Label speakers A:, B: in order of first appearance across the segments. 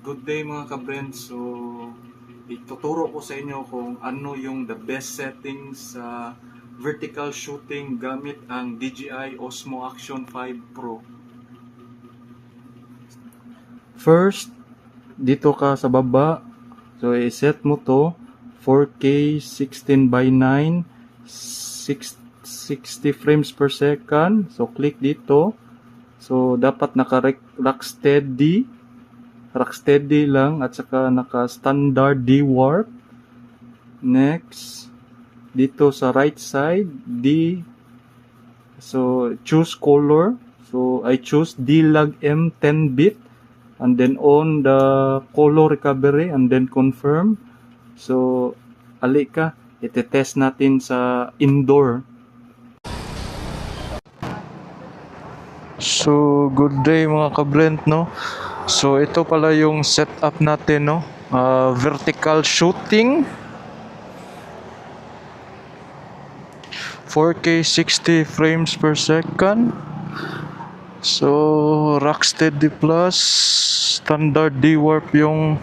A: Good day mga ka-friends. So, ituturo ko sa inyo kung ano yung the best settings sa vertical shooting gamit ang DJI Osmo Action 5 Pro. First, dito ka sa baba. So, i-set mo to 4K 16:9 60 frames per second. So, click dito. So, dapat naka-rock steady lang at saka naka-standard D-warp. Next, dito sa right side, D. So, choose color. So, I choose D-Log M 10-bit. And then on the color recovery and then confirm. So, ali ka, ite-test natin sa indoor. So, good day mga ka-Brent, no? So, ito pala yung setup natin, no? Vertical shooting. 4K 60 frames per second. So, Rocksteady Plus, standard D-warp yung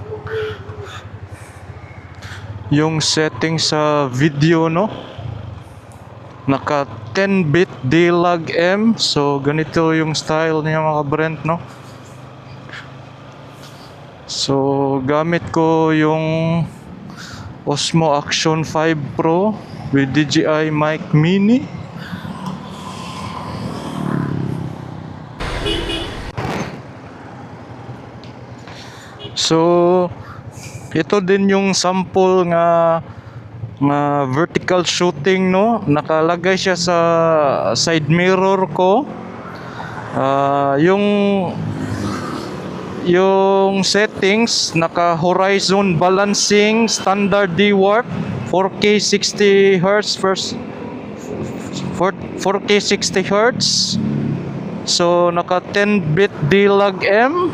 A: setting sa video, no? Naka 10-bit D-Log M. So, ganito yung style niya mga Brent, no? So, gamit ko yung Osmo Action 5 Pro with DJI Mic Mini. So, ito din yung sample nga vertical shooting, no? Nakalagay siya sa side mirror ko. Yung settings, naka horizon balancing, standard D-warp, 4K 60 Hz 4K 60 Hz. So naka 10-bit D-Log M.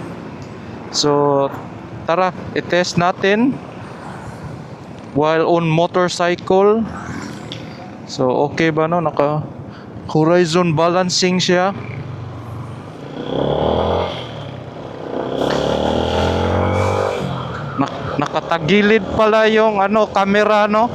A: So tara, i-test natin while on motorcycle. So okay ba, no? Naka horizon balancing siya. Nakatagilid pala yung camera, no?